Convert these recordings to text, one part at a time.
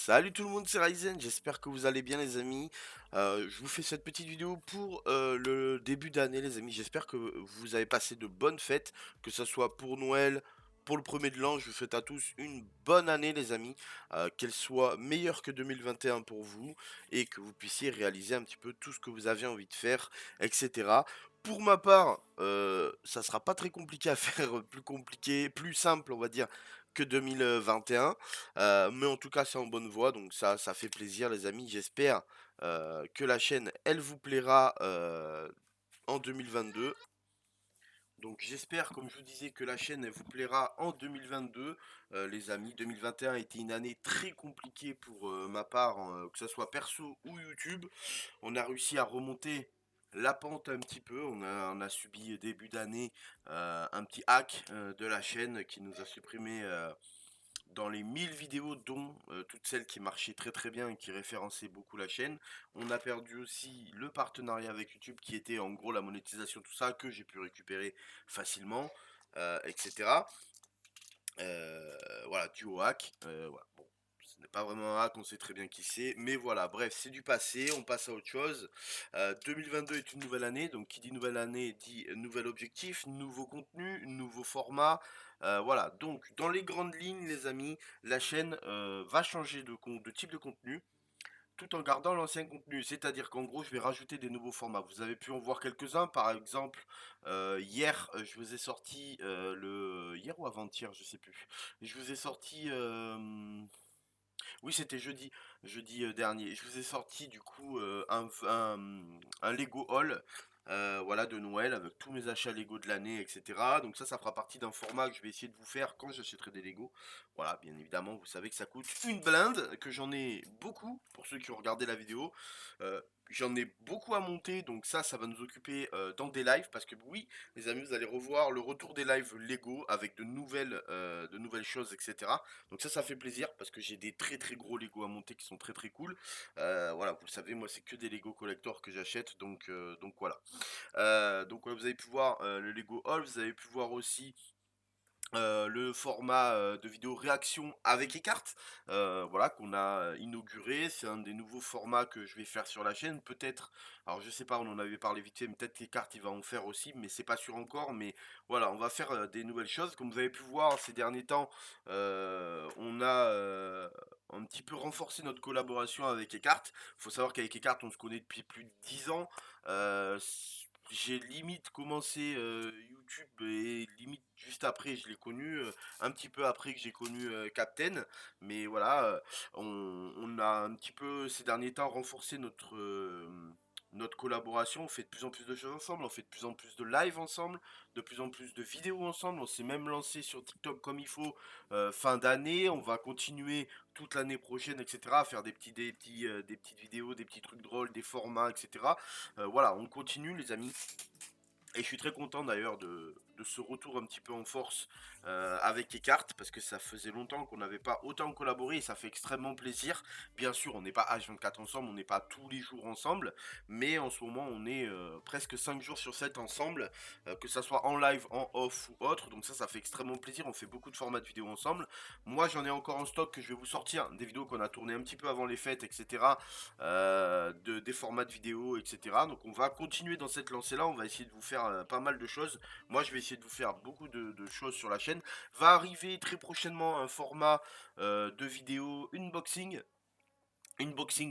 Salut tout le monde, c'est Ryzen, j'espère que vous allez bien les amis. Je vous fais cette petite vidéo pour le début d'année les amis. J'espère que vous avez passé de bonnes fêtes, que ce soit pour Noël, pour le premier de l'an. Je vous souhaite à tous une bonne année les amis, qu'elle soit meilleure que 2021 pour vous et que vous puissiez réaliser un petit peu tout ce que vous avez envie de faire, etc. Pour ma part, ça sera pas très compliqué à faire, plus compliqué, plus simple on va dire que 2021. Mais en tout cas, c'est en bonne voie, donc ça fait plaisir, les amis. J'espère que la chaîne, elle vous plaira en 2022. Donc j'espère, comme je vous disais, que la chaîne elle vous plaira en 2022, les amis. 2021 a été une année très compliquée pour ma part, que ce soit perso ou YouTube. On a réussi à remonter la pente un petit peu. On a subi début d'année un petit hack de la chaîne qui nous a supprimé dans les 1000 vidéos, dont toutes celles qui marchaient très très bien et qui référençaient beaucoup la chaîne. On a perdu aussi le partenariat avec YouTube qui était en gros la monétisation, tout ça, que j'ai pu récupérer facilement, etc. Voilà, dû au hack. Voilà. Bon, ce n'est pas vraiment un hack, on sait très bien qui c'est, mais voilà, bref, c'est du passé, on passe à autre chose. 2022 est une nouvelle année, donc qui dit nouvelle année dit nouvel objectif, nouveau contenu, nouveau format. Voilà, donc dans les grandes lignes, les amis, la chaîne va changer de type de contenu tout en gardant l'ancien contenu. C'est-à-dire qu'en gros, je vais rajouter des nouveaux formats. Vous avez pu en voir quelques-uns. Par exemple, hier, je vous ai sorti hier ou avant-hier, je sais plus. Je vous ai sorti. Oui, c'était jeudi dernier. Je vous ai sorti du coup un Lego Haul. Voilà, de Noël avec tous mes achats Lego de l'année, etc. Donc ça fera partie d'un format que je vais essayer de vous faire quand j'achèterai des Lego. Voilà, bien évidemment, vous savez que ça coûte une blinde, que j'en ai beaucoup pour ceux qui ont regardé la vidéo. Euh, J'en ai beaucoup à monter, donc ça va nous occuper dans des lives, parce que oui, les amis, vous allez revoir le retour des lives Lego avec de nouvelles choses, etc. Donc ça fait plaisir, parce que j'ai des très très gros Lego à monter qui sont très très cool. Voilà, vous le savez, moi c'est que des Lego collector que j'achète, donc voilà. Donc ouais, vous avez pu voir le Lego Haul, vous avez pu voir aussi le format de vidéo réaction avec Eckhart, voilà, qu'on a inauguré. C'est un des nouveaux formats que je vais faire sur la chaîne. Peut-être, alors je sais pas, on en avait parlé vite fait, mais peut-être qu'Eckhart il va en faire aussi, mais c'est pas sûr encore. Mais voilà, on va faire des nouvelles choses. Comme vous avez pu voir ces derniers temps, on a un petit peu renforcé notre collaboration avec Eckhart. Faut savoir qu'avec Eckhart, on se connaît depuis plus de 10 ans. J'ai limite commencé YouTube et limite juste après je l'ai connu, un petit peu après que j'ai connu Captain. Mais voilà, on a un petit peu ces derniers temps renforcé notre collaboration. On fait de plus en plus de choses ensemble, on fait de plus en plus de live ensemble, de plus en plus de vidéos ensemble. On s'est même lancé sur TikTok comme il faut fin d'année. On va continuer toute l'année prochaine, etc. À faire des petites vidéos, des petits trucs drôles, des formats, etc. Voilà, on continue les amis. Et je suis très content d'ailleurs de ce retour un petit peu en force avec Eckhart, parce que ça faisait longtemps qu'on n'avait pas autant collaboré et ça fait extrêmement plaisir. Bien sûr, on n'est pas H24 ensemble, on n'est pas tous les jours ensemble, mais en ce moment on est presque 5 jours sur 7 ensemble, que ça soit en live, en off ou autre. Donc ça fait extrêmement plaisir, on fait beaucoup de formats de vidéos ensemble. Moi j'en ai encore en stock que je vais vous sortir, des vidéos qu'on a tournées un petit peu avant les fêtes, etc. Des formats de vidéos, etc. Donc on va continuer dans cette lancée-là, on va essayer de vous faire pas mal de choses. Moi je vais essayer de vous faire beaucoup de choses sur la chaîne. Va arriver très prochainement un format de vidéo unboxing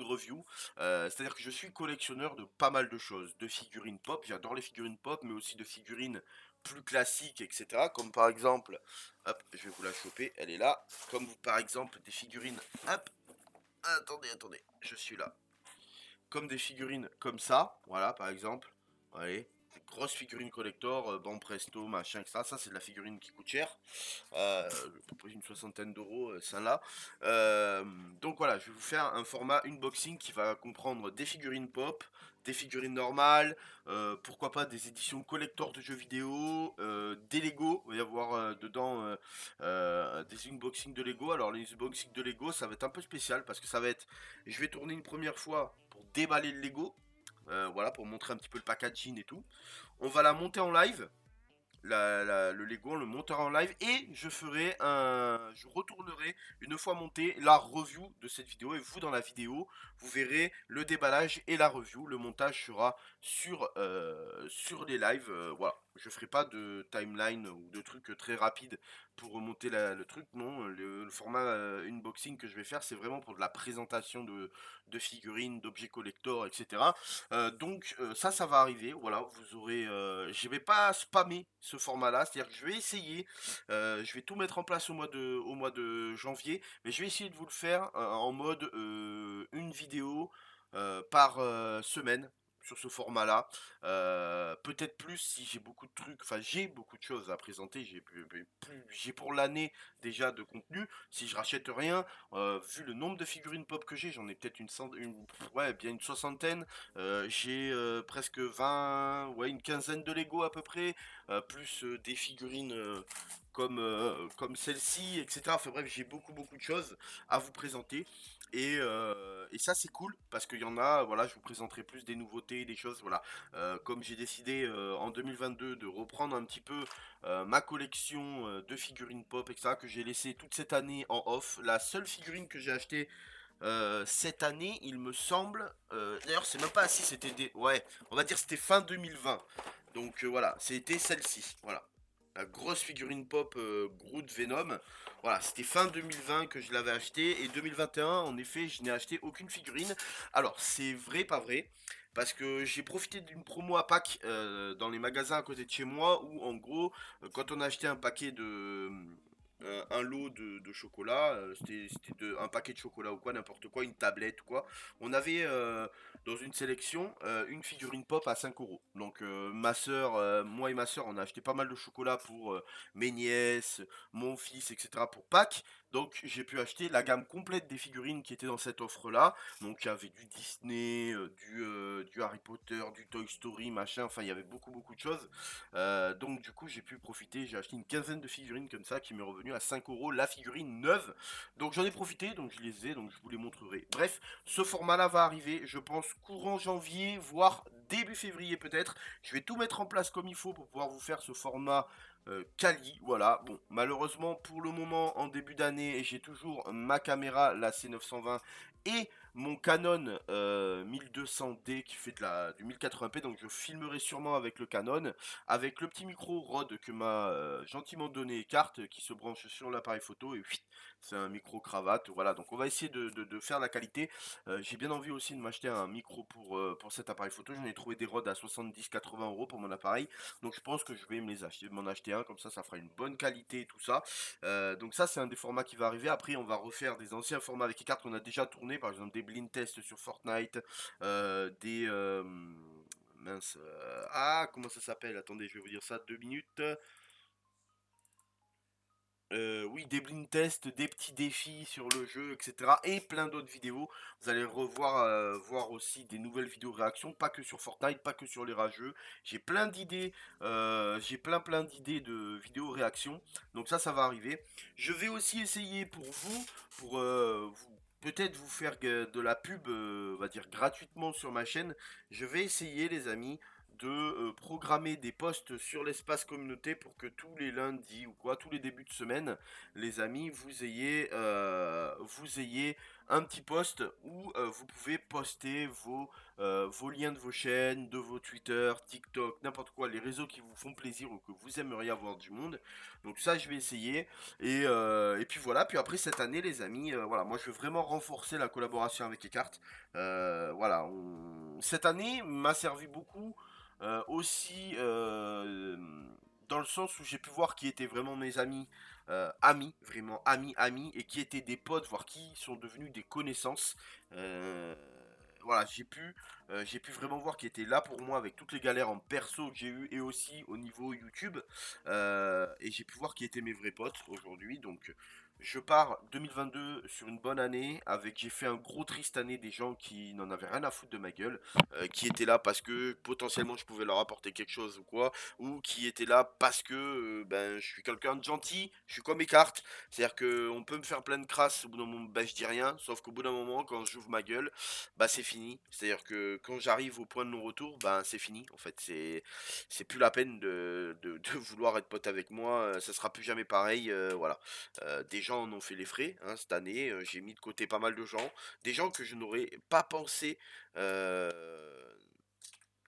review, c'est-à-dire que je suis collectionneur de pas mal de choses, de figurines pop, j'adore les figurines pop, mais aussi de figurines plus classiques, etc. Comme par exemple, hop, je vais vous la choper, elle est là, comme par exemple des figurines, hop, attendez, je suis là, comme des figurines comme ça, voilà par exemple, voyez, des grosses figurines collector, bon presto, machin, etc. Ça c'est de la figurine qui coûte cher, propose une soixantaine d'euros, celle-là. Donc voilà, je vais vous faire un format unboxing qui va comprendre des figurines pop, des figurines normales, pourquoi pas des éditions collector de jeux vidéo, des Lego, il va y avoir dedans des unboxings de Lego. Alors les unboxings de Lego, ça va être un peu spécial parce que ça va être, je vais tourner une première fois pour déballer le Lego, voilà, pour montrer un petit peu le packaging et tout. On va la monter en live. le Lego, on le montera en live et je retournerai une fois monté la review de cette vidéo et vous dans la vidéo, vous verrez le déballage et la review. Le montage sera sur les lives, voilà. Je ferai pas de timeline ou de trucs très rapides pour remonter le truc, non. Le format unboxing que je vais faire, c'est vraiment pour de la présentation de figurines, d'objets collector, etc. Ça va arriver. Voilà, vous aurez. Je vais pas spammer ce format-là, c'est-à-dire que je vais essayer. Je vais tout mettre en place au mois de janvier, mais je vais essayer de vous le faire en mode une vidéo par semaine sur ce format-là. Peut-être plus si j'ai beaucoup de trucs, enfin j'ai beaucoup de choses à présenter. J'ai pour l'année déjà de contenu. Si je rachète rien, vu le nombre de figurines pop que j'ai, j'en ai peut-être ouais, bien une soixantaine. J'ai presque 20, ouais, une quinzaine de Lego à peu près, plus des figurines comme celle-ci, etc. Enfin bref, j'ai beaucoup de choses à vous présenter. Et ça c'est cool parce qu'il y en a, voilà, je vous présenterai plus des nouveautés, des choses, voilà. Comme j'ai décidé en 2022 de reprendre un petit peu ma collection de figurines pop, etc., que j'ai laissé toute cette année en off. La seule figurine que j'ai achetée cette année, il me semble. D'ailleurs, c'est même pas si c'était des. Ouais, on va dire c'était fin 2020. Donc voilà, c'était celle-ci. Voilà. La grosse figurine pop Groot Venom. Voilà, c'était fin 2020 que je l'avais acheté. Et 2021, en effet, je n'ai acheté aucune figurine. Alors, c'est vrai, pas vrai. Parce que j'ai profité d'une promo à Pâques dans les magasins à côté de chez moi. Où en gros, quand on achetait un paquet de un lot de chocolat, un paquet de chocolat ou quoi, n'importe quoi, une tablette ou quoi. On avait dans une sélection une figurine pop à 5 euros. Donc ma soeur, moi et ma soeur, on a acheté pas mal de chocolat pour mes nièces, mon fils, etc. pour Pâques. Donc j'ai pu acheter la gamme complète des figurines qui étaient dans cette offre-là. Donc il y avait du Disney, du Harry Potter, du Toy Story, machin. Enfin il y avait beaucoup de choses. Donc du coup j'ai pu profiter, j'ai acheté une quinzaine de figurines comme ça qui m'est revenu à 5 euros la figurine neuve. Donc j'en ai profité, donc je les ai, donc je vous les montrerai. Bref, ce format là va arriver, je pense courant janvier, voire début février peut-être. Je vais tout mettre en place comme il faut pour pouvoir vous faire ce format quali, voilà. Bon, malheureusement pour le moment en début d'année, j'ai toujours ma caméra, la C920 et mon Canon 1200D qui fait du 1080p, donc je filmerai sûrement avec le Canon, avec le petit micro Rode que m'a gentiment donné Carte, qui se branche sur l'appareil photo et c'est un micro cravate, voilà, donc on va essayer de faire la qualité. J'ai bien envie aussi de m'acheter un micro pour cet appareil photo, j'en ai trouvé des Rode à 70-80 euros pour mon appareil, donc je pense que je vais m'en acheter un, comme ça fera une bonne qualité et tout ça. Donc ça c'est un des formats qui va arriver. Après on va refaire des anciens formats avec les cartes qu'on a déjà tourné, par exemple des blind tests sur Fortnite, des mince, comment ça s'appelle? Attendez, je vais vous dire ça 2 minutes. Oui, des blind tests, des petits défis sur le jeu, etc. Et plein d'autres vidéos. Vous allez voir aussi des nouvelles vidéos réactions, pas que sur Fortnite, pas que sur les rageux. J'ai plein d'idées, j'ai plein d'idées de vidéos réactions. Donc ça va arriver. Je vais aussi essayer pour vous, pour peut-être vous faire de la pub, on va dire gratuitement sur ma chaîne. Je vais essayer, les amis, de programmer des posts sur l'espace communauté pour que tous les lundis ou quoi, tous les débuts de semaine, les amis, vous ayez un petit post où vous pouvez poster vos liens de vos chaînes, de vos Twitter, TikTok, n'importe quoi, les réseaux qui vous font plaisir ou que vous aimeriez avoir du monde. Donc ça, je vais essayer. Et puis voilà, puis après cette année, les amis, voilà, moi je veux vraiment renforcer la collaboration avec Eckhart. Voilà, cette année m'a servi beaucoup aussi dans le sens où j'ai pu voir qui étaient vraiment mes amis, amis, vraiment amis, et qui étaient des potes, voire qui sont devenus des connaissances. Euh, voilà, j'ai pu vraiment voir qui étaient là pour moi avec toutes les galères en perso que j'ai eu et aussi au niveau YouTube. Et j'ai pu voir qui étaient mes vrais potes aujourd'hui. Donc Je pars 2022 sur une bonne année avec j'ai fait un gros tri cette année des gens qui n'en avaient rien à foutre de ma gueule, qui étaient là parce que potentiellement je pouvais leur apporter quelque chose ou quoi, ou qui étaient là parce que ben je suis quelqu'un de gentil, je suis comme mes cartes, c'est-à-dire que on peut me faire plein de crasse au bout d'un moment, ben je dis rien, sauf qu'au bout d'un moment quand j'ouvre ma gueule, bah c'est fini, c'est-à-dire que quand j'arrive au point de non-retour, ben c'est fini en fait, c'est plus la peine de vouloir être pote avec moi, ça sera plus jamais pareil, voilà. Des gens en ont fait les frais hein, cette année. J'ai mis de côté pas mal de gens. Des gens que je n'aurais pas pensé euh,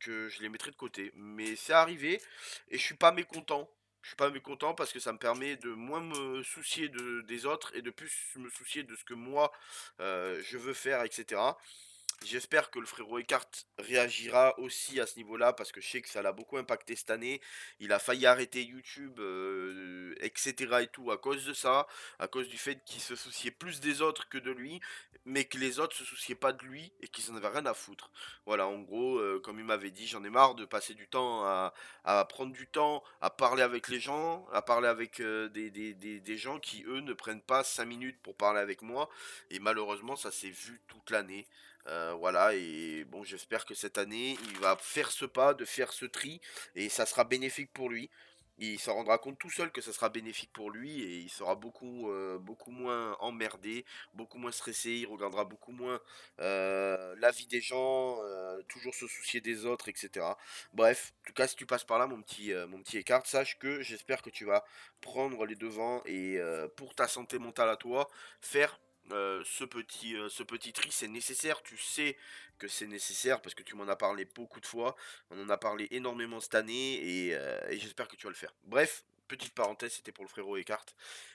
que je les mettrais de côté. Mais c'est arrivé et je suis pas mécontent. Je suis pas mécontent parce que ça me permet de moins me soucier des autres et de plus me soucier de ce que moi je veux faire, etc. J'espère que le frérot Eckhart réagira aussi à ce niveau-là parce que je sais que ça l'a beaucoup impacté cette année. Il a failli arrêter YouTube, etc. et tout à cause de ça, à cause du fait qu'il se souciait plus des autres que de lui, mais que les autres se souciaient pas de lui et qu'ils en avaient rien à foutre. Voilà, en gros, comme il m'avait dit, j'en ai marre de passer du temps à prendre du temps, à parler avec les gens, à parler avec des gens qui, eux, ne prennent pas 5 minutes pour parler avec moi. Et malheureusement, ça s'est vu toute l'année. Voilà, et bon, j'espère que cette année, il va faire ce pas, de faire ce tri, et ça sera bénéfique pour lui. Il s'en rendra compte tout seul que ça sera bénéfique pour lui, et il sera beaucoup moins emmerdé, beaucoup moins stressé, il regardera beaucoup moins la vie des gens, toujours se soucier des autres, etc. Bref, en tout cas, si tu passes par là, mon petit écart, sache que j'espère que tu vas prendre les devants, et pour ta santé mentale à toi, faire ce petit tri, c'est nécessaire. Tu sais que c'est nécessaire parce que tu m'en as parlé beaucoup de fois. On en a parlé énormément cette année et j'espère que tu vas le faire. Bref, petite parenthèse, c'était pour le frérot Eckhart.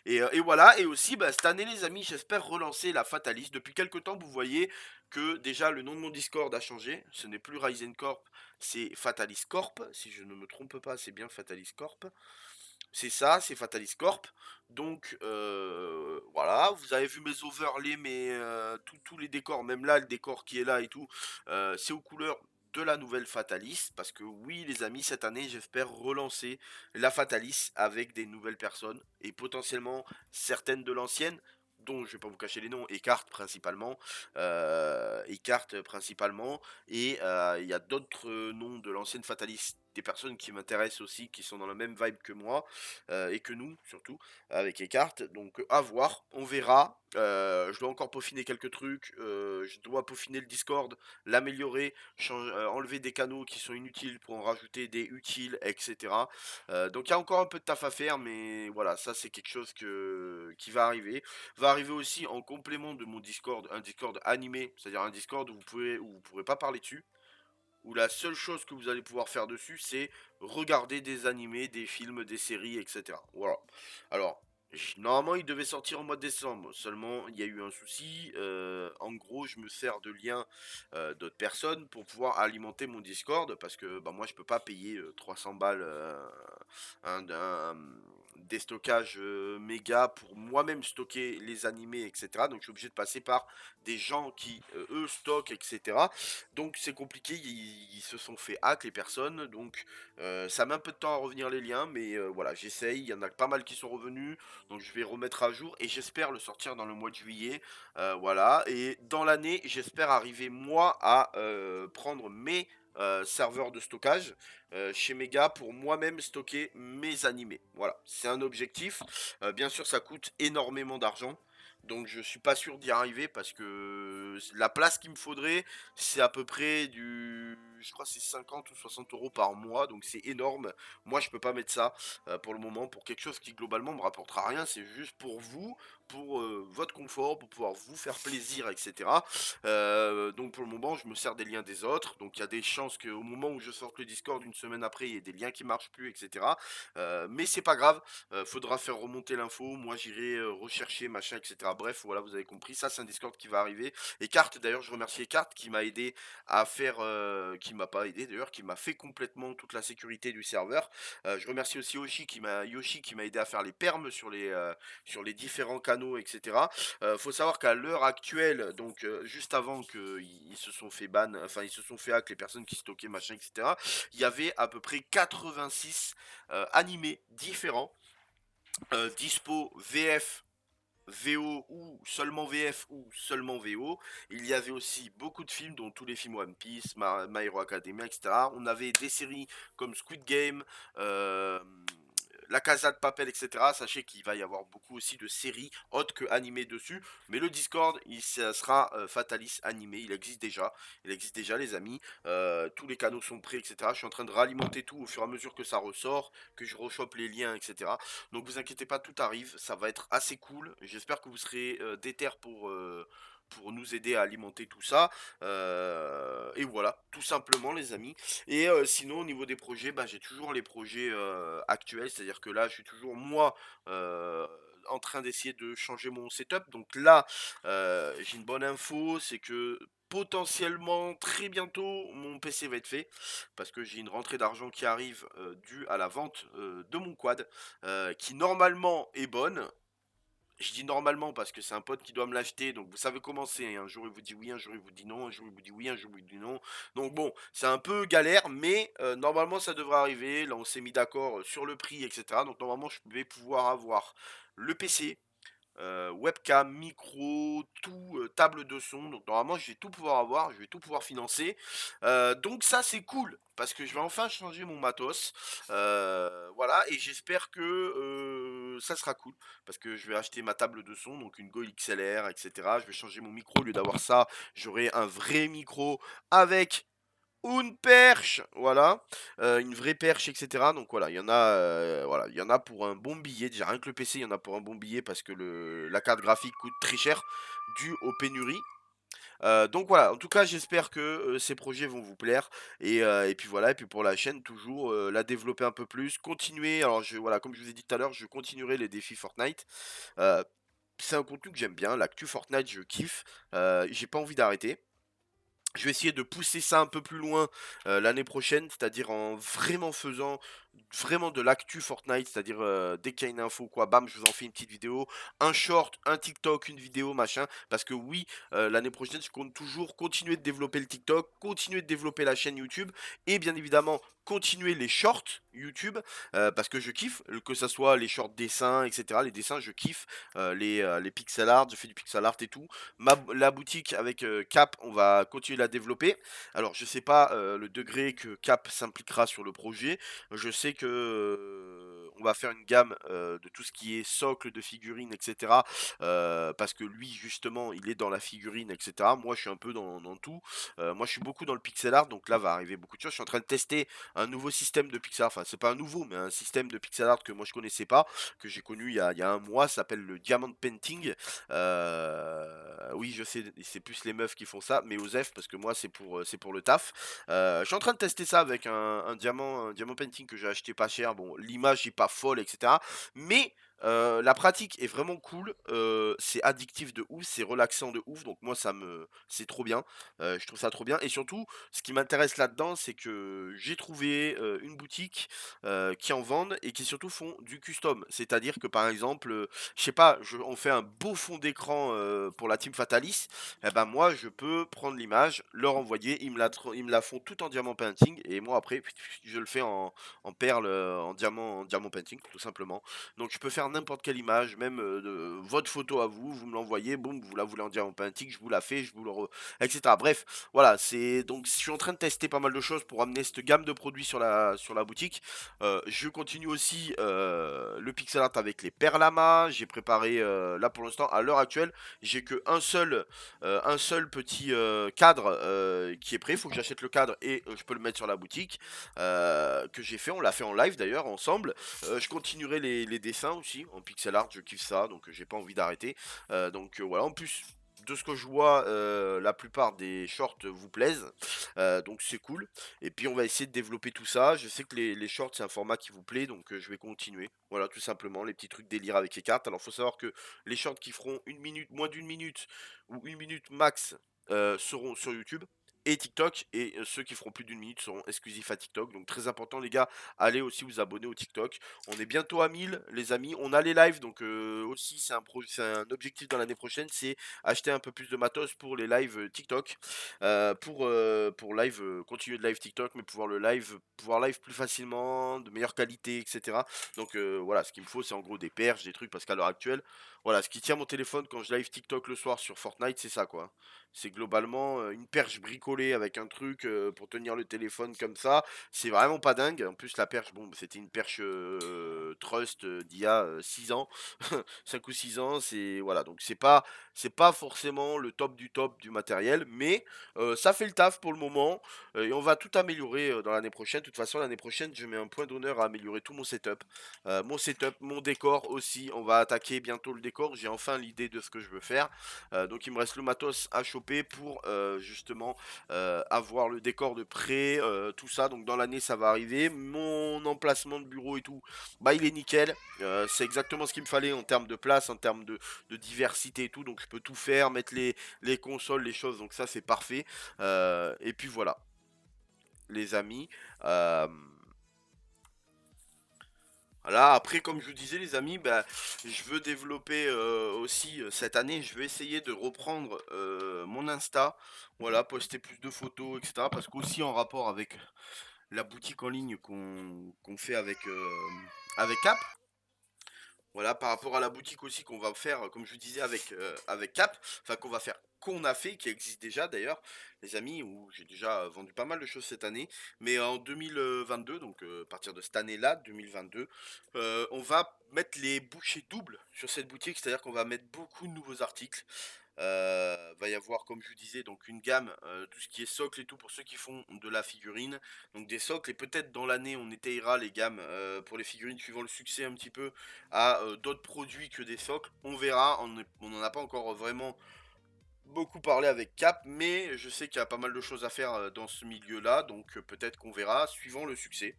Et voilà, et aussi bah, cette année, les amis, j'espère relancer la Fatalist. Depuis quelques temps, vous voyez que déjà le nom de mon Discord a changé. Ce n'est plus Ryzen Corp, c'est Fatalist Corp. Si je ne me trompe pas, c'est bien Fatalist Corp. C'est ça, c'est Fatalis Corp. Donc voilà, vous avez vu mes overlays, tous les décors, même là, le décor qui est là et tout, c'est aux couleurs de la nouvelle Fatalis. Parce que oui, les amis, cette année, j'espère relancer la Fatalis avec des nouvelles personnes et potentiellement certaines de l'ancienne. Dont je vais pas vous cacher les noms, Eckhart principalement, et il y a d'autres noms de l'ancienne Fatalis, des personnes qui m'intéressent aussi, qui sont dans la même vibe que moi, et que nous, surtout, avec les cartes. Donc, à voir, on verra. Je dois encore peaufiner quelques trucs. Je dois peaufiner le Discord, l'améliorer, enlever des canaux qui sont inutiles pour en rajouter des utiles, etc. Donc, il y a encore un peu de taf à faire, mais voilà, ça, c'est quelque chose qui va arriver. Va arriver aussi en complément de mon Discord, un Discord animé, c'est-à-dire un Discord où vous pourrez pas parler dessus, où la seule chose que vous allez pouvoir faire dessus, c'est regarder des animés, des films, des séries, etc. Voilà. Alors, normalement, il devait sortir en mois de décembre. Seulement, il y a eu un souci. En gros, je me sers de liens d'autres personnes pour pouvoir alimenter mon Discord parce que bah, moi, je peux pas payer 300 balles des stockages méga pour moi-même stocker les animés, etc. Donc, je suis obligé de passer par des gens qui, eux, stockent, etc. Donc c'est compliqué, ils se sont fait hack les personnes, donc ça met un peu de temps à revenir les liens, mais voilà, j'essaye, il y en a pas mal qui sont revenus, donc je vais remettre à jour et j'espère le sortir dans le mois de juillet, voilà, et dans l'année, j'espère arriver moi à prendre mes serveurs de stockage chez Mega pour moi-même stocker mes animés. Voilà, c'est un objectif. Bien sûr, ça coûte énormément d'argent. Donc je suis pas sûr d'y arriver parce que la place qu'il me faudrait, c'est à peu près je crois que c'est 50 ou 60 euros par mois, donc c'est énorme. Moi je peux pas mettre ça pour le moment, pour quelque chose qui globalement me rapportera rien, c'est juste pour vous, pour votre confort, pour pouvoir vous faire plaisir, etc. Donc pour le moment je me sers des liens des autres, donc il y a des chances qu'au moment où je sorte le Discord une semaine après, il y ait des liens qui marchent plus, etc. Mais c'est pas grave, faudra faire remonter l'info, moi j'irai rechercher machin, etc. Bref, voilà, vous avez compris, ça c'est un Discord qui va arriver. Et Carte, d'ailleurs, je remercie Carte qui m'a aidé à faire, qui m'a pas aidé d'ailleurs, qui m'a fait complètement toute la sécurité du serveur. Je remercie aussi Yoshi qui m'a aidé à faire les permes sur les différents canaux, etc. Faut savoir qu'à l'heure actuelle, donc juste avant qu'ils se sont fait ban, enfin ils se sont fait hack les personnes qui stockaient machin, etc. Il y avait à peu près 86 animés différents dispo VF VO ou seulement VF ou seulement VO. Il y avait aussi beaucoup de films, dont tous les films One Piece, My Hero Academia, etc. On avait des séries comme Squid Game, euh, La Casa de Papel, etc. Sachez qu'il va y avoir beaucoup aussi de séries autres que animées dessus. Mais le Discord, ça sera Fatalis animé. Il existe déjà, les amis. Tous les canaux sont prêts, etc. Je suis en train de ralimenter tout au fur et à mesure que ça ressort, que je rechoppe les liens, etc. Donc vous inquiétez pas, tout arrive, ça va être assez cool. J'espère que vous serez déter pour nous aider à alimenter tout ça. Et voilà, tout simplement les amis. Et sinon au niveau des projets, bah, j'ai toujours les projets actuels, c'est-à-dire que là je suis toujours moi en train d'essayer de changer mon setup. Donc là, j'ai une bonne info, c'est que potentiellement très bientôt mon PC va être fait parce que j'ai une rentrée d'argent qui arrive due à la vente de mon quad qui normalement est bonne. Je dis normalement parce que c'est un pote qui doit me l'acheter, donc vous savez comment c'est. Un jour il vous dit oui, un jour il vous dit non, un jour il vous dit oui, un jour il vous dit non. Donc bon, c'est un peu galère, mais normalement ça devrait arriver. Là on s'est mis d'accord sur le prix, etc. Donc normalement je vais pouvoir avoir le PC, webcam, micro, tout, table de son. Donc normalement, je vais tout pouvoir avoir, je vais tout pouvoir financer. Donc ça, c'est cool parce que je vais enfin changer mon matos. Voilà, et j'espère que ça sera cool parce que je vais acheter ma table de son, donc une Go XLR, etc. Je vais changer mon micro au lieu d'avoir ça. J'aurai un vrai micro avec une perche, voilà, une vraie perche, etc. Donc voilà, voilà, il y en a pour un bon billet. Déjà rien que le PC, il y en a pour un bon billet parce que la carte graphique coûte très cher, dû aux pénuries. Donc voilà, en tout cas, j'espère que ces projets vont vous plaire. Et puis voilà, et puis pour la chaîne, toujours la développer un peu plus, continuer. Alors voilà, comme je vous ai dit tout à l'heure, je continuerai les défis Fortnite. Euh, c'est un contenu que j'aime bien, l'actu Fortnite, je kiffe. J'ai pas envie d'arrêter. Je vais essayer de pousser ça un peu plus loin l'année prochaine, c'est-à-dire en vraiment faisant vraiment de l'actu Fortnite, c'est-à-dire dès qu'il y a une info, quoi, bam, je vous en fais une petite vidéo, un short, un TikTok, une vidéo, machin, parce que oui, l'année prochaine, je compte toujours continuer de développer le TikTok, continuer de développer la chaîne YouTube, et bien évidemment, continuer les shorts YouTube, parce que je kiffe, que ça soit les shorts dessins, etc. Les dessins, je kiffe, les pixel art, je fais du pixel art et tout, la boutique avec Cap, on va continuer de la développer. Alors, je sais pas le degré que Cap s'impliquera sur le projet. Je sais que on va faire une gamme de tout ce qui est socle de figurines, etc. Parce que lui, justement, il est dans la figurine, etc. Moi, je suis un peu dans tout. Moi, je suis beaucoup dans le pixel art, donc là va arriver beaucoup de choses. Je suis en train de tester un nouveau système de pixel art. Enfin, c'est pas un nouveau, mais un système de pixel art que moi je connaissais pas, que j'ai connu il y a un mois. Ça s'appelle le Diamond Painting. Oui, je sais, c'est plus les meufs qui font ça, mais Osef, parce que moi c'est pour le taf. Je suis en train de tester ça avec un diamant painting que j'ai acheté pas cher. Bon, l'image est pas folle, etc. Mais la pratique est vraiment cool. C'est addictif de ouf, c'est relaxant de ouf. Donc moi c'est trop bien. Je trouve ça trop bien. Et surtout, ce qui m'intéresse là-dedans, c'est que j'ai trouvé une boutique qui en vendent et qui surtout font du custom. C'est-à-dire que par exemple, je sais pas, on fait un beau fond d'écran pour la team Fatalis, eh ben moi je peux prendre l'image, leur envoyer, ils me la font tout en diamant painting et moi après je le fais en perle, en diamant painting tout simplement. Donc je peux faire n'importe quelle image, même votre photo à vous, vous me l'envoyez, boum, vous la voulez en diamant painting, je vous la fais, je vous etc. Bref, voilà, c'est donc je suis en train de tester pas mal de choses pour amener cette gamme de produits sur la boutique. Je continue aussi le pixel art avec les perlamas. J'ai préparé là pour l'instant, à l'heure actuelle, j'ai que un seul petit cadre qui est prêt. Il faut que j'achète le cadre et je peux le mettre sur la boutique que j'ai fait. On l'a fait en live d'ailleurs ensemble. Je continuerai les dessins aussi en pixel art. Je kiffe ça, donc j'ai pas envie d'arrêter. Donc voilà. En plus, de ce que je vois, la plupart des shorts vous plaisent, donc c'est cool. Et puis on va essayer de développer tout ça. Je sais que les shorts c'est un format qui vous plaît, donc je vais continuer. Voilà, tout simplement, les petits trucs délire avec les cartes. Alors faut savoir que les shorts qui feront une minute, moins d'une minute, ou une minute max, seront sur YouTube et TikTok, et ceux qui feront plus d'une minute seront exclusifs à TikTok. Donc très important les gars, allez aussi vous abonner au TikTok. On est bientôt à 1000 les amis, on a les lives, donc aussi c'est un objectif dans l'année prochaine, c'est acheter un peu plus de matos pour les lives TikTok, pour live, continuer de live TikTok, mais pouvoir live plus facilement, de meilleure qualité, etc. Donc voilà, ce qu'il me faut, c'est en gros des perches, des trucs, parce qu'à l'heure actuelle, Voilà, ce qui tient mon téléphone quand je live TikTok le soir sur Fortnite, c'est ça, quoi. C'est globalement, une perche bricolée avec un truc, pour tenir le téléphone comme ça. C'est vraiment pas dingue. En plus, la perche, bon, c'était une perche, Trust, d'il y a, 6 ans, 5 ou 6 ans. C'est voilà, donc c'est pas forcément le top du matériel, mais ça fait le taf pour le moment, et on va tout améliorer, dans l'année prochaine. De toute façon, l'année prochaine, je mets un point d'honneur à améliorer tout mon setup, mon décor aussi. On va attaquer bientôt le décor. J'ai enfin l'idée de ce que je veux faire. Donc il me reste le matos à choper pour justement avoir le décor de près, tout ça. Donc dans l'année ça va arriver. Mon emplacement de bureau et tout, bah il est nickel. C'est exactement ce qu'il me fallait en termes de place, en termes de diversité et tout. Donc je peux tout faire, mettre les consoles, les choses. Donc ça c'est parfait. Et puis voilà, les amis. Euh, Voilà, après, comme je vous disais, les amis, bah, je veux développer aussi cette année, je vais essayer de reprendre mon Insta, voilà, poster plus de photos, etc. Parce qu'aussi en rapport avec la boutique en ligne qu'on fait avec Cap, voilà, par rapport à la boutique aussi qu'on va faire, comme je vous disais, avec Cap, enfin qu'on a fait, qui existe déjà d'ailleurs, les amis, où j'ai déjà vendu pas mal de choses cette année, mais en 2022, donc à partir de cette année-là, 2022, on va mettre les bouchées doubles sur cette boutique, c'est-à-dire qu'on va mettre beaucoup de nouveaux articles. Va y avoir, comme je vous disais, donc une gamme, tout ce qui est socle et tout pour ceux qui font de la figurine. Donc des socles et peut-être dans l'année on étayera les gammes pour les figurines suivant le succès un petit peu à d'autres produits que des socles. On verra, on n'en a pas encore vraiment beaucoup parlé avec Cap, mais je sais qu'il y a pas mal de choses à faire dans ce milieu-là, donc peut-être qu'on verra suivant le succès,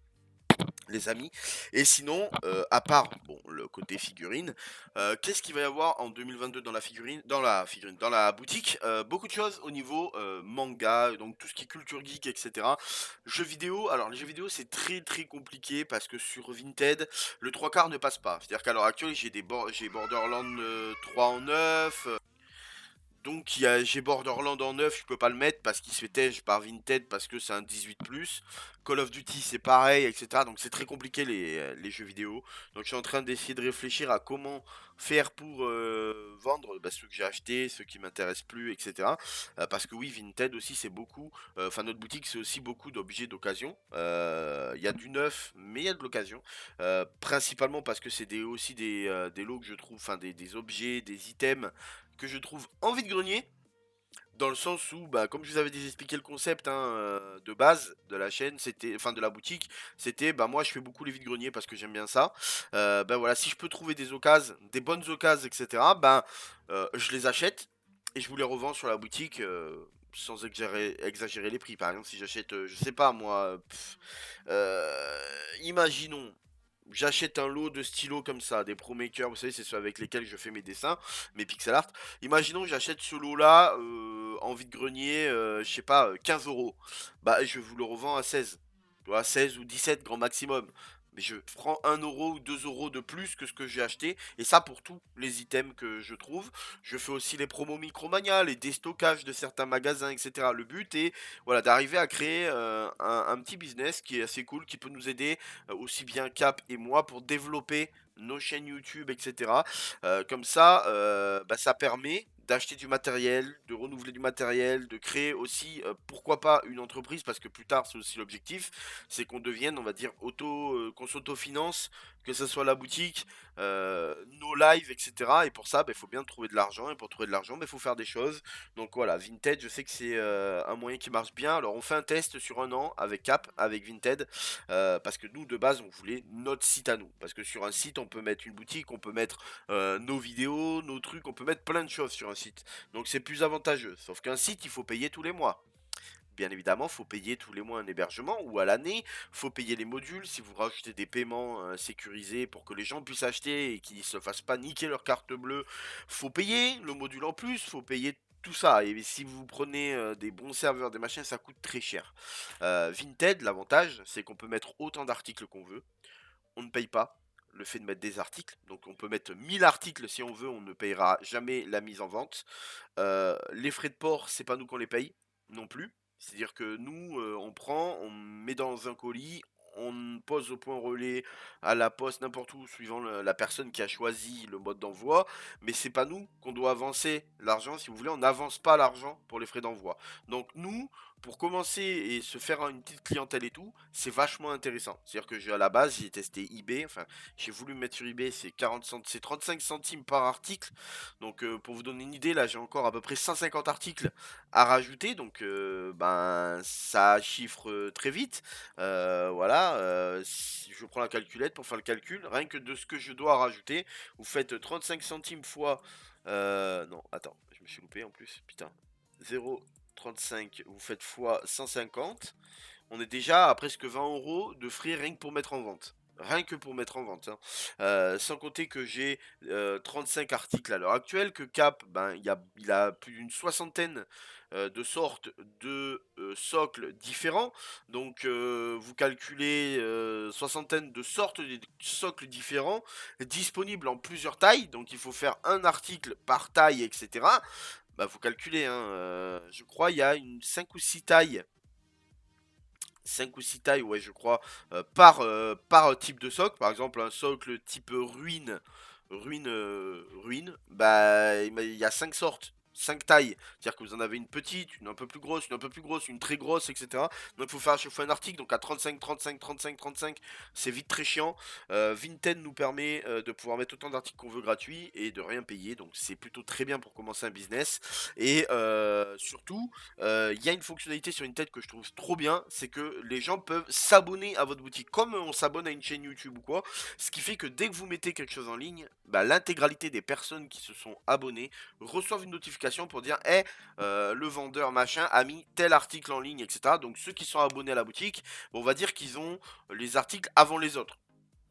les amis. Et sinon, à part bon le côté figurine, qu'est-ce qu'il va y avoir en 2022 dans la boutique? Beaucoup de choses au niveau manga, donc tout ce qui est culture geek, etc. Jeux vidéo, alors les jeux vidéo c'est très très compliqué parce que sur Vinted, le trois quarts ne passe pas. C'est-à-dire qu'à l'heure actuelle j'ai Borderlands 3 en neuf. Donc j'ai Borderland en neuf, je peux pas le mettre parce qu'il se fait tège par Vinted parce que c'est un 18+. Call of Duty c'est pareil, etc. Donc c'est très compliqué les jeux vidéo. Donc je suis en train d'essayer de réfléchir à comment faire pour vendre bah, ceux que j'ai achetés, ceux qui m'intéressent plus, etc. Parce que oui, Vinted aussi c'est beaucoup. Enfin notre boutique c'est aussi beaucoup d'objets d'occasion. Il y a du neuf, mais il y a de l'occasion. Principalement parce que c'est aussi des lots que je trouve, enfin des objets, des items que je trouve en vide-grenier, dans le sens où, bah, comme je vous avais déjà expliqué le concept hein, de base de la chaîne, c'était, enfin de la boutique, c'était, bah moi je fais beaucoup les vides-greniers parce que j'aime bien ça. Ben voilà, si je peux trouver des occasions, des bonnes occasions, etc., ben je les achète et je vous les revends sur la boutique. Sans exagérer les prix. Par exemple, si j'achète, je sais pas moi, imaginons, j'achète un lot de stylos comme ça, des ProMaker, vous savez, c'est ceux avec lesquels je fais mes dessins, mes pixel art. Imaginons que j'achète ce lot-là en vide-grenier, je sais pas, 15 euros. Bah, je vous le revends à 16. Tu vois, 16 ou 17 grand maximum. Mais je prends 1 euro ou 2 euros de plus que ce que j'ai acheté. Et ça pour tous les items que je trouve. Je fais aussi les promos Micromania, les déstockages de certains magasins, etc. Le but est voilà, d'arriver à créer un petit business qui est assez cool, qui peut nous aider aussi bien Cap et moi pour développer nos chaînes YouTube, etc. Comme ça, bah, ça permet d'acheter du matériel, de renouveler du matériel, de créer aussi, pourquoi pas une entreprise, parce que plus tard c'est aussi l'objectif, c'est qu'on devienne, on va dire, qu'on s'autofinance, que ce soit la boutique, nos lives, etc. Et pour ça, il faut bien trouver de l'argent, et pour trouver de l'argent, il faut faire des choses. Donc voilà, Vinted, je sais que c'est un moyen qui marche bien. Alors on fait un test sur un an avec Cap, avec Vinted, parce que nous de base on voulait notre site à nous. Parce que sur un site on peut mettre une boutique, on peut mettre nos vidéos, nos trucs, on peut mettre plein de choses sur un site. Donc c'est plus avantageux. Sauf qu'un site il faut payer tous les mois. Bien évidemment, faut payer tous les mois un hébergement ou à l'année, faut payer les modules si vous rajoutez des paiements sécurisés pour que les gens puissent acheter et qu'ils se fassent pas niquer leur carte bleue. Faut payer le module en plus, faut payer tout ça. Et si vous prenez des bons serveurs, des machins, ça coûte très cher. Vinted, l'avantage, c'est qu'on peut mettre autant d'articles qu'on veut. On ne paye pas le fait de mettre des articles. Donc on peut mettre 1000 articles si on veut, on ne payera jamais la mise en vente. Les frais de port, c'est pas nous qu'on les paye non plus. C'est-à-dire que nous, on prend, on met dans un colis, on pose au point relais, à la poste, n'importe où, suivant la personne qui a choisi le mode d'envoi. Mais c'est pas nous qu'on doit avancer l'argent. Si vous voulez, on n'avance pas l'argent pour les frais d'envoi. Donc nous, pour commencer et se faire une petite clientèle et tout, c'est vachement intéressant. C'est-à-dire que à la base, j'ai testé eBay. Enfin, j'ai voulu me mettre sur eBay, c'est 35 centimes par article. Donc pour vous donner une idée, là j'ai encore à peu près 150 articles à rajouter. Donc ben ça chiffre très vite. Voilà, si je prends la calculette pour faire le calcul, rien que de ce que je dois rajouter, vous faites 35 centimes fois... non, attends, je me suis loupé en plus, putain. 0,35, vous faites fois 150. On est déjà à presque 20 euros de frais rien que pour mettre en vente. Rien que pour mettre en vente, hein. Sans compter que j'ai 35 articles à l'heure actuelle, que Cap, ben, il a plus d'une soixantaine de sortes de socles différents. Donc vous calculez soixantaine de sortes de socles différents, disponibles en plusieurs tailles. Donc il faut faire un article par taille, etc. Bah vous calculez, hein, je crois il y a une 5 ou 6 tailles 5 ou 6 tailles, ouais, je crois, par type de socle. Par exemple, un socle type ruine, bah, il y a 5 sortes. 5 tailles, c'est-à-dire que vous en avez une petite, une un peu plus grosse, une un peu plus grosse, une très grosse, etc. Donc il faut faire à chaque fois un article, donc à 35, 35, 35, 35, c'est vite très chiant. Vinted nous permet de pouvoir mettre autant d'articles qu'on veut gratuits et de rien payer, donc c'est plutôt très bien pour commencer un business. Et surtout, il y a une fonctionnalité sur une tête que je trouve trop bien, c'est que les gens peuvent s'abonner à votre boutique comme on s'abonne à une chaîne YouTube ou quoi. Ce qui fait que dès que vous mettez quelque chose en ligne, bah, l'intégralité des personnes qui se sont abonnées reçoivent une notification pour dire hey, le vendeur machin a mis tel article en ligne, etc. Donc ceux qui sont abonnés à la boutique, on va dire qu'ils ont les articles avant les autres.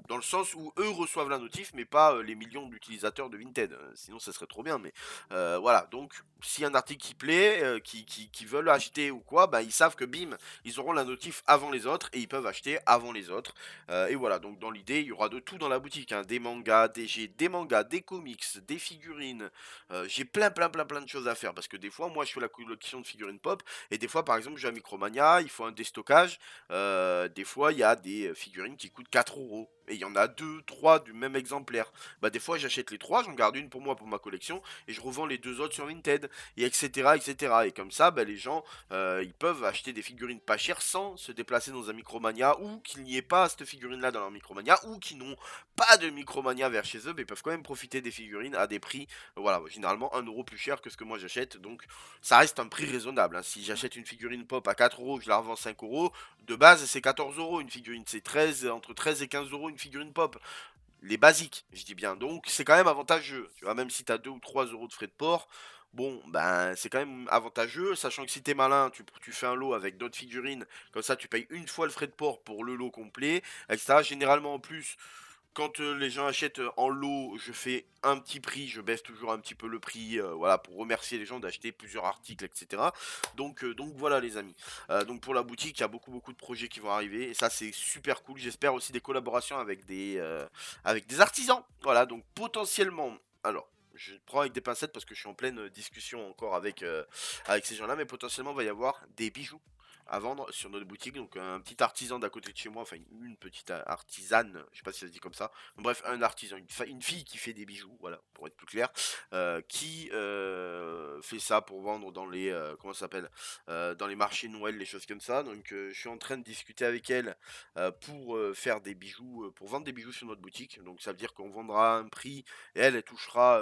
Dans le sens où eux reçoivent la notif, mais pas les millions d'utilisateurs de Vinted. Sinon, ça serait trop bien. Mais voilà. Donc, si un article qui plaît, qui veulent acheter ou quoi, bah, ils savent que bim, ils auront la notif avant les autres et ils peuvent acheter avant les autres. Et voilà. Donc, dans l'idée, il y aura de tout dans la boutique, hein. Des mangas, des comics, des figurines. J'ai plein de choses à faire parce que des fois, moi, je fais la collection de figurines pop et des fois, par exemple, j'ai un Micromania, il faut un déstockage. Des fois, il y a des figurines qui coûtent 4 euros. Et il y en a deux, trois du même exemplaire. Bah des fois j'achète les trois, j'en garde une pour moi pour ma collection et je revends les deux autres sur Vinted et etc etc. Et comme ça, bah, les gens ils peuvent acheter des figurines pas chères sans se déplacer dans un Micromania ou qu'il n'y ait pas cette figurine là dans leur Micromania ou qui n'ont pas de Micromania vers chez eux, mais ils peuvent quand même profiter des figurines à des prix voilà généralement 1 euro plus cher que ce que moi j'achète. Donc ça reste un prix raisonnable, hein. Si j'achète une figurine pop à 4 euros, je la revends 5 euros. De base, c'est 14 euros une figurine. C'est 13, entre 13 et 15 euros une figurine pop. Les basiques, je dis bien. Donc, c'est quand même avantageux. Tu vois, même si tu as 2 ou 3 euros de frais de port, bon, ben, c'est quand même avantageux. Sachant que si t'es malin, tu fais un lot avec d'autres figurines. Comme ça, tu payes une fois le frais de port pour le lot complet, etc. Généralement, en plus, quand les gens achètent en lot, je fais un petit prix, je baisse toujours un petit peu le prix, voilà, pour remercier les gens d'acheter plusieurs articles, etc. Donc voilà les amis. Donc pour la boutique, il y a beaucoup de projets qui vont arriver et ça c'est super cool. J'espère aussi des collaborations avec des artisans. Voilà, donc potentiellement, alors je prends avec des pincettes parce que je suis en pleine discussion encore avec ces gens-là, mais potentiellement il va y avoir des bijoux à vendre sur notre boutique. Donc un petit artisan d'à côté de chez moi, enfin une petite artisane, je sais pas si ça se dit comme ça. Bref, un artisan, une fille qui fait des bijoux, voilà, pour être plus clair, qui fait ça pour vendre dans les comment ça s'appelle, dans les marchés de Noël, les choses comme ça. Donc je suis en train de discuter avec elle pour faire des bijoux, pour vendre des bijoux sur notre boutique. Donc ça veut dire qu'on vendra un prix et elle touchera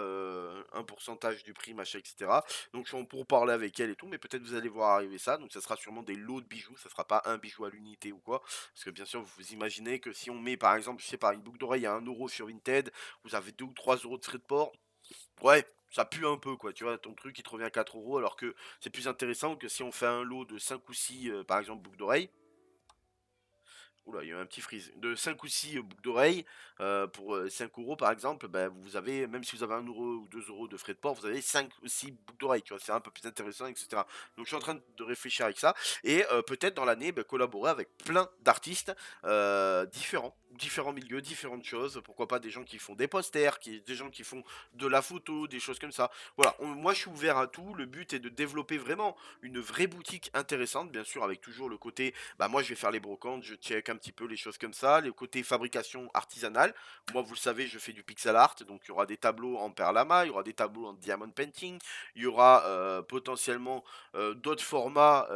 un pourcentage du prix, machin, etc. Donc je suis en pour parler avec elle et tout, mais peut-être vous allez voir arriver ça. Donc ça sera sûrement des lots de bijoux, ça sera pas un bijou à l'unité ou quoi. Parce que bien sûr, vous vous imaginez que si on met par exemple, je sais pas, une boucle d'oreille à 1 euro sur Vinted, vous avez 2 ou 3 euros de frais de port. Ouais, ça pue un peu quoi, tu vois, ton truc il te revient à 4 euros alors que c'est plus intéressant que si on fait un lot de 5 ou 6 par exemple boucles d'oreilles. Oula, il y a eu un petit freeze. De 5 ou 6 boucles d'oreilles, pour 5 euros par exemple, bah, vous avez, même si vous avez 1 euro ou 2 euros de frais de port, vous avez 5 ou 6 boucles d'oreilles, tu vois, c'est un peu plus intéressant, etc. Donc je suis en train de réfléchir avec ça, et peut-être dans l'année, bah, collaborer avec plein d'artistes différents milieux, différentes choses, pourquoi pas des gens qui font des posters, des gens qui font de la photo, des choses comme ça. Voilà, moi je suis ouvert à tout, le but est de développer vraiment une vraie boutique intéressante, bien sûr avec toujours le côté bah moi je vais faire les brocantes, je check un petit peu les choses comme ça, les côtés fabrication artisanale. Moi, vous le savez, je fais du pixel art, donc il y aura des tableaux en perlama, il y aura des tableaux en diamond painting, il y aura potentiellement d'autres formats.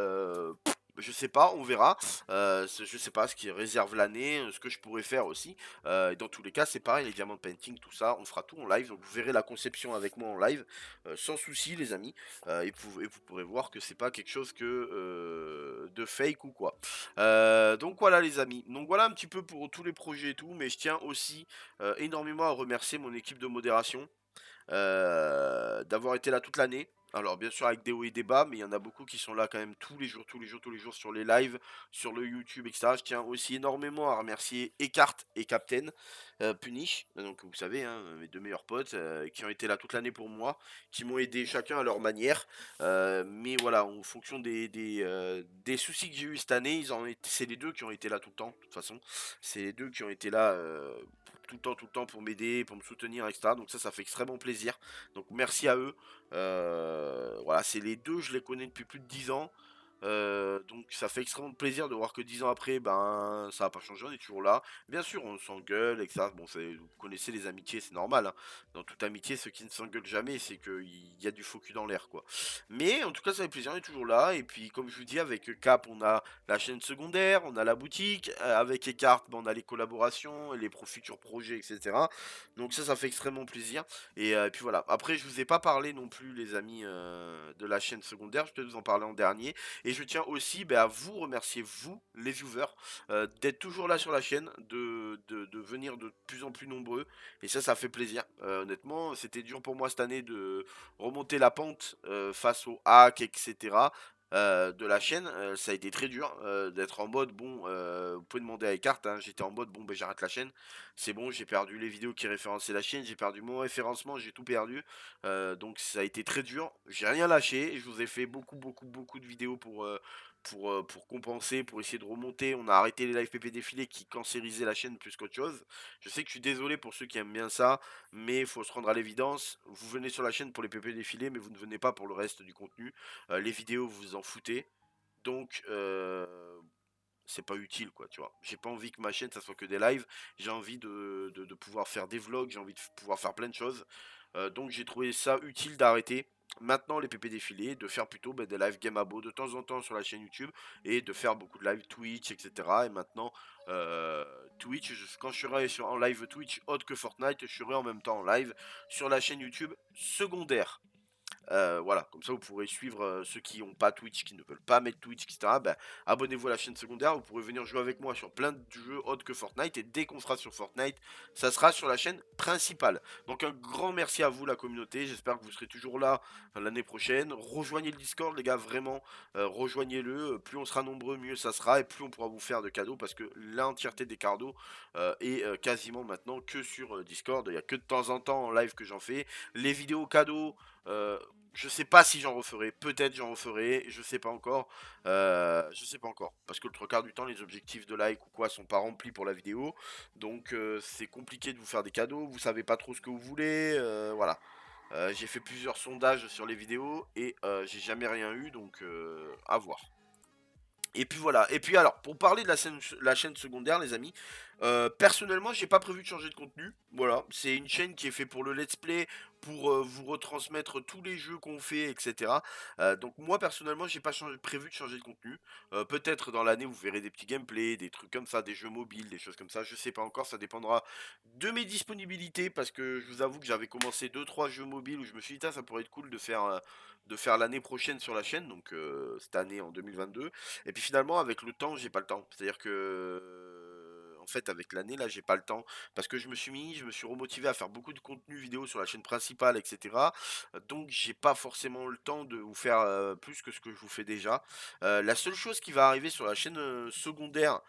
Je sais pas, on verra. Je sais pas ce qui réserve l'année, ce que je pourrais faire aussi. Et dans tous les cas, c'est pareil, les diamants painting, tout ça, on fera tout en live. Donc vous verrez la conception avec moi en live, sans souci, les amis. Et vous pourrez voir que c'est pas quelque chose que de fake ou quoi. Donc voilà, les amis. Donc voilà un petit peu pour tous les projets et tout. Mais je tiens aussi énormément à remercier mon équipe de modération d'avoir été là toute l'année. Alors bien sûr avec des hauts et des bas, mais il y en a beaucoup qui sont là quand même tous les jours, tous les jours, tous les jours sur les lives, sur le YouTube, etc. Je tiens aussi énormément à remercier Eckhart et Captain Punish, donc vous savez, hein, mes deux meilleurs potes, qui ont été là toute l'année pour moi, qui m'ont aidé chacun à leur manière. Mais voilà, en fonction des soucis que j'ai eu cette année, c'est les deux qui ont été là tout le temps, de toute façon. C'est les deux qui ont été là tout le temps pour m'aider, pour me soutenir, etc. Donc ça fait extrêmement plaisir. Donc merci à eux. Voilà, c'est les deux, je les connais depuis plus de 10 ans. Donc ça fait extrêmement plaisir de voir que 10 ans après, ben ça n'a pas changé, on est toujours là. Bien sûr, on s'engueule, etc. Bon, vous connaissez les amitiés, c'est normal, hein. Dans toute amitié, ceux qui ne s'engueulent jamais, c'est qu'il y a du faux cul dans l'air, quoi. Mais en tout cas, ça fait plaisir, on est toujours là. Et puis, comme je vous dis, avec Cap, on a la chaîne secondaire, on a la boutique. Avec Eckhart, ben, on a les collaborations, les futurs projets, etc. Donc ça fait extrêmement plaisir. Et puis voilà. Après, je vous ai pas parlé non plus, les amis, de la chaîne secondaire. Je vais peut-être vous en parler en dernier. Et je tiens aussi à vous remercier, vous, les viewers, d'être toujours là sur la chaîne, de venir de plus en plus nombreux. Et ça fait plaisir. Honnêtement, c'était dur pour moi cette année de remonter la pente face aux hacks, etc. De la chaîne. Ça a été très dur d'être en mode bon, vous pouvez demander à Eckhart, hein, j'étais en mode bon, ben j'arrête la chaîne, c'est bon, j'ai perdu les vidéos qui référençaient la chaîne, j'ai perdu mon référencement, j'ai tout perdu. Donc ça a été très dur, j'ai rien lâché, je vous ai fait beaucoup de vidéos pour compenser, pour essayer de remonter. On a arrêté les live PP défilés qui cancérisaient la chaîne plus qu'autre chose. Je sais que je suis désolé pour ceux qui aiment bien ça, mais il faut se rendre à l'évidence. Vous venez sur la chaîne pour les PP défilés, mais vous ne venez pas pour le reste du contenu. Les vidéos, vous vous en foutez. Donc, c'est pas utile, quoi, tu vois. J'ai pas envie que ma chaîne, ça soit que des lives. J'ai envie de pouvoir faire des vlogs, j'ai envie de pouvoir faire plein de choses. Donc j'ai trouvé ça utile d'arrêter maintenant les PP défilés, de faire plutôt des lives Game Abo de temps en temps sur la chaîne YouTube et de faire beaucoup de live Twitch, etc. Et maintenant, Twitch, quand je serai en live Twitch autre que Fortnite, je serai en même temps en live sur la chaîne YouTube secondaire. Voilà, comme ça vous pourrez suivre ceux qui n'ont pas Twitch, qui ne veulent pas mettre Twitch, etc. Ben, abonnez-vous à la chaîne secondaire, vous pourrez venir jouer avec moi sur plein de jeux autres que Fortnite. Et dès qu'on sera sur Fortnite, ça sera sur la chaîne principale. Donc un grand merci à vous la communauté, j'espère que vous serez toujours là l'année prochaine. Rejoignez le Discord les gars, vraiment, rejoignez-le. Plus on sera nombreux, mieux ça sera. Et plus on pourra vous faire de cadeaux, parce que l'entièreté des cadeaux est quasiment maintenant que sur Discord. Il n'y a que de temps en temps en live que j'en fais. Les vidéos cadeaux, euh, je sais pas si j'en referai, peut-être j'en referai, je sais pas encore. Je sais pas encore. Parce que le trois quarts du temps, les objectifs de like ou quoi sont pas remplis pour la vidéo. Donc c'est compliqué de vous faire des cadeaux, vous savez pas trop ce que vous voulez, voilà. J'ai fait plusieurs sondages sur les vidéos et j'ai jamais rien eu, donc à voir. Et puis voilà. Et puis alors, pour parler de la chaîne secondaire, les amis, personnellement, j'ai pas prévu de changer de contenu. Voilà, c'est une chaîne qui est faite pour le let's play, pour vous retransmettre tous les jeux qu'on fait, etc. Donc moi personnellement, j'ai pas prévu de changer de contenu. Peut-être dans l'année, vous verrez des petits gameplays, des trucs comme ça, des jeux mobiles, des choses comme ça. Je sais pas encore, ça dépendra de mes disponibilités, parce que je vous avoue que j'avais commencé deux trois jeux mobiles où je me suis dit, ah, ça pourrait être cool de faire l'année prochaine sur la chaîne, donc cette année en 2022. Et puis finalement, avec le temps, j'ai pas le temps. C'est-à-dire que, en fait, avec l'année, là, j'ai pas le temps. Parce que je me suis remotivé à faire beaucoup de contenu vidéo sur la chaîne principale, etc. Donc, j'ai pas forcément le temps de vous faire plus que ce que je vous fais déjà. La seule chose qui va arriver sur la chaîne secondaire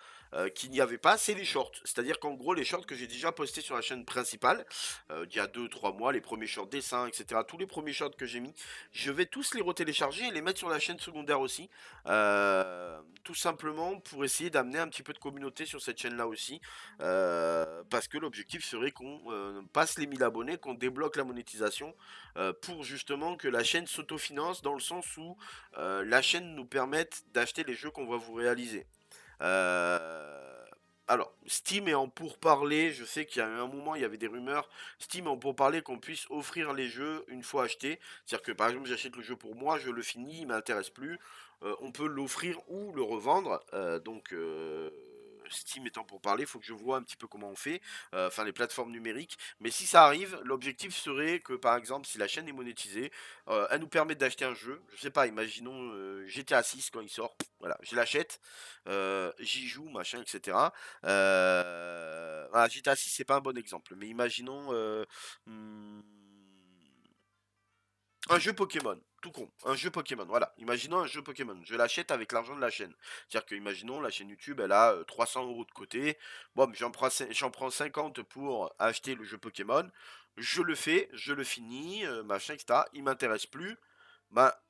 qu'il n'y avait pas, c'est les shorts. C'est-à-dire qu'en gros, les shorts que j'ai déjà postés sur la chaîne principale, il y a 2 3 mois, les premiers shorts dessins, etc. Tous les premiers shorts que j'ai mis, je vais tous les retélécharger et les mettre sur la chaîne secondaire aussi. Tout simplement pour essayer d'amener un petit peu de communauté sur cette chaîne là aussi, parce que l'objectif serait qu'on passe les 1000 abonnés, qu'on débloque la monétisation, pour justement que la chaîne s'autofinance, dans le sens où la chaîne nous permette d'acheter les jeux qu'on va vous réaliser. Alors, Steam est en pourparlers, je sais qu'il y a eu un moment, il y avait des rumeurs, Steam est en pourparlers qu'on puisse offrir les jeux une fois achetés. C'est-à-dire que par exemple, j'achète le jeu pour moi, je le finis, il m'intéresse plus, on peut l'offrir ou le revendre. Steam étant pour parler, il faut que je vois un petit peu comment on fait, enfin les plateformes numériques. Mais si ça arrive, l'objectif serait que par exemple, si la chaîne est monétisée, elle nous permet d'acheter un jeu. Je sais pas, imaginons GTA 6 quand il sort, voilà, je l'achète, j'y joue, machin, etc. Voilà, GTA 6, c'est pas un bon exemple, mais imaginons hmm, un jeu Pokémon, tout con, un jeu Pokémon, voilà. Imaginons un jeu Pokémon, je l'achète avec l'argent de la chaîne. C'est-à-dire que, imaginons, la chaîne YouTube, elle a 300 € de côté. Bon, j'en prends 50 pour acheter le jeu Pokémon. Je le fais, je le finis, machin, etc. Il m'intéresse plus. Bah,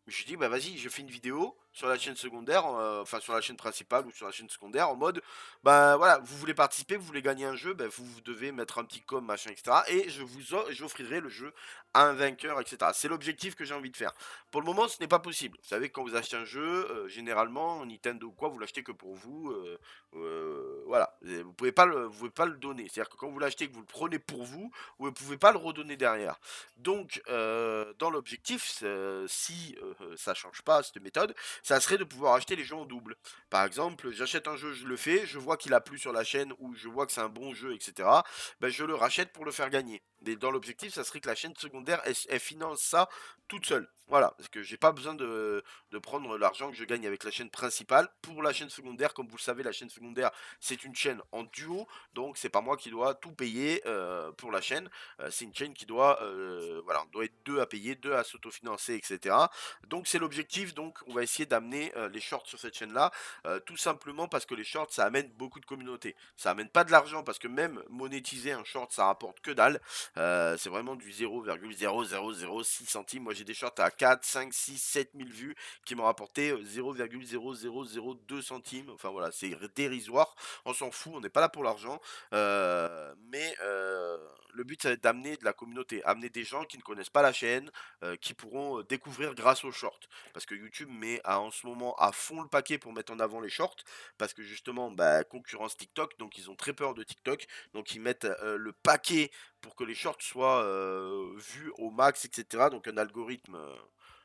je dis, bah vas-y, je fais une vidéo sur la chaîne secondaire, enfin sur la chaîne principale ou sur la chaîne secondaire, en mode, bah voilà, vous voulez participer, vous voulez gagner un jeu, bah vous devez mettre un petit com, machin, etc. Et j'offrirai le jeu à un vainqueur, etc. C'est l'objectif que j'ai envie de faire. Pour le moment, ce n'est pas possible. Vous savez, quand vous achetez un jeu, généralement, Nintendo ou quoi, vous l'achetez que pour vous. Voilà, et vous pouvez pas le donner. C'est-à-dire que quand vous l'achetez, que vous le prenez pour vous, vous ne pouvez pas le redonner derrière. Donc, dans l'objectif, si ça change pas cette méthode, ça serait de pouvoir acheter les jeux en double. Par exemple, j'achète un jeu, je le fais, je vois qu'il a plu sur la chaîne ou je vois que c'est un bon jeu, etc. Ben, je le rachète pour le faire gagner. Et dans l'objectif, ça serait que la chaîne secondaire, elle finance ça toute seule. Voilà, parce que j'ai pas besoin de prendre l'argent que je gagne avec la chaîne principale pour la chaîne secondaire. Comme vous le savez, la chaîne secondaire, c'est une chaîne en duo, donc c'est pas moi qui dois tout payer pour la chaîne. C'est une chaîne qui doit, voilà, on doit être deux à payer, deux à s'autofinancer, etc. Donc c'est l'objectif. Donc on va essayer d'amener les shorts sur cette chaîne-là, tout simplement parce que les shorts, ça amène beaucoup de communautés. Ça amène pas de l'argent parce que même monétiser un short, ça rapporte que dalle. C'est vraiment du 0,0006 centimes. Moi j'ai des shorts à 4, 5, 6, 7 000 vues qui m'ont rapporté 0,0002 centimes. Enfin voilà, c'est dérisoire. On s'en fout, on n'est pas là pour l'argent. Mais le but, ça va être d'amener de la communauté, amener des gens qui ne connaissent pas la chaîne, qui pourront découvrir grâce aux shorts. Parce que YouTube met en ce moment à fond le paquet pour mettre en avant les shorts, parce que justement, bah, concurrence TikTok, donc ils ont très peur de TikTok, donc ils mettent le paquet pour que les shorts soient vus au max, etc. Donc un algorithme,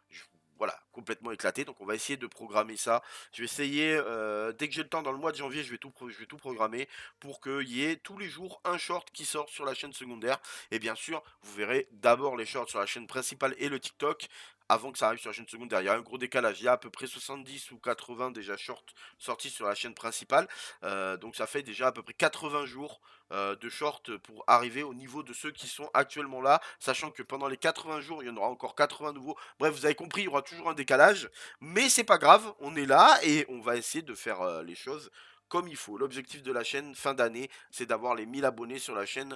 je- voilà, complètement éclaté. Donc on va essayer de programmer ça. Je vais essayer, dès que j'ai le temps dans le mois de janvier, je vais tout programmer pour qu'il y ait tous les jours un short qui sort sur la chaîne secondaire. Et bien sûr, vous verrez d'abord les shorts sur la chaîne principale et le TikTok avant que ça arrive sur la chaîne secondaire. Il y a un gros décalage. Il y a à peu près 70 ou 80 déjà shorts sortis sur la chaîne principale. Donc ça fait déjà à peu près 80 jours de shorts pour arriver au niveau de ceux qui sont actuellement là, sachant que pendant les 80 jours, il y en aura encore 80 nouveaux. Bref, vous avez compris, il y aura toujours un décalage, mais c'est pas grave, on est là et on va essayer de faire les choses comme il faut. L'objectif de la chaîne fin d'année, c'est d'avoir les 1000 abonnés sur la chaîne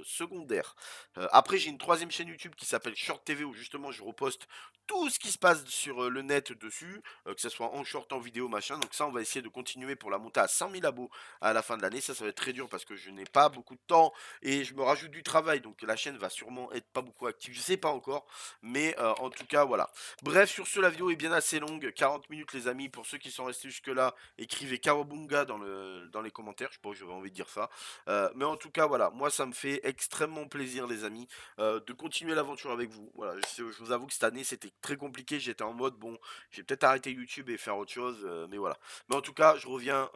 secondaire. Après, j'ai une troisième chaîne YouTube qui s'appelle Short TV où justement je reposte tout ce qui se passe sur le net dessus, que ce soit en short, en vidéo, machin. Donc ça, on va essayer de continuer pour la monter à 100 000 abos à la fin de l'année. Ça va être très dur parce que je n'ai pas beaucoup de temps et je me rajoute du travail. Donc la chaîne va sûrement être pas beaucoup active. Je sais pas encore, mais en tout cas, voilà. Bref, sur ce, la vidéo est bien assez longue, 40 minutes les amis. Pour ceux qui sont restés jusque-là, écrivez Kawabunga dans les commentaires. Je sais pas, j'aurais envie de dire ça. Mais en tout cas, voilà, moi ça me fait extrêmement plaisir les amis de continuer l'aventure avec vous. Voilà, je vous avoue que cette année c'était très compliqué. J'étais en mode bon, j'ai peut-être arrêté YouTube et faire autre chose, mais voilà. Mais en tout cas, je reviens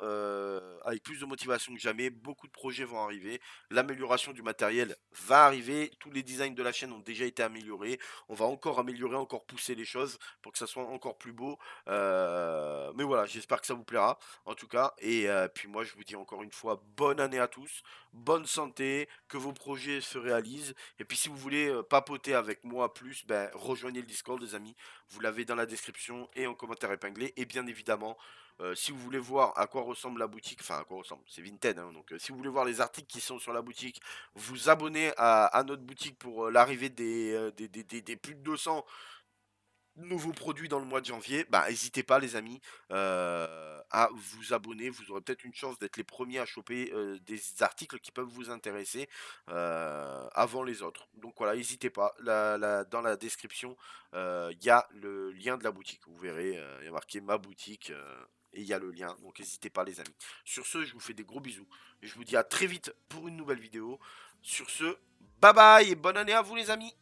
avec plus de motivation que jamais. Beaucoup de projets vont arriver. L'amélioration du matériel va arriver. Tous les designs de la chaîne ont déjà été améliorés. On va encore améliorer, encore pousser les choses pour que ça soit encore plus beau. Mais voilà, j'espère que ça vous plaira en tout cas. Et puis moi, je vous dis encore une fois, bonne année à tous, bonne santé, que vos projets se réalisent. Et puis si vous voulez papoter avec moi plus, ben, rejoignez le Discord, les amis. Vous l'avez dans la description et en commentaire épinglé. Et bien évidemment, si vous voulez voir à quoi ressemble la boutique, enfin à quoi ressemble, c'est Vinted, hein, donc si vous voulez voir les articles qui sont sur la boutique, vous abonnez à notre boutique pour l'arrivée des plus de 200 nouveaux produits dans le mois de janvier. Bah n'hésitez pas les amis à vous abonner, vous aurez peut-être une chance d'être les premiers à choper des articles qui peuvent vous intéresser avant les autres. Donc voilà, n'hésitez pas, dans la description, il y a le lien de la boutique, vous verrez, il y a marqué ma boutique. et il y a le lien, donc n'hésitez pas les amis. Sur ce, je vous fais des gros bisous. Et je vous dis à très vite pour une nouvelle vidéo. Sur ce, bye bye et bonne année à vous les amis.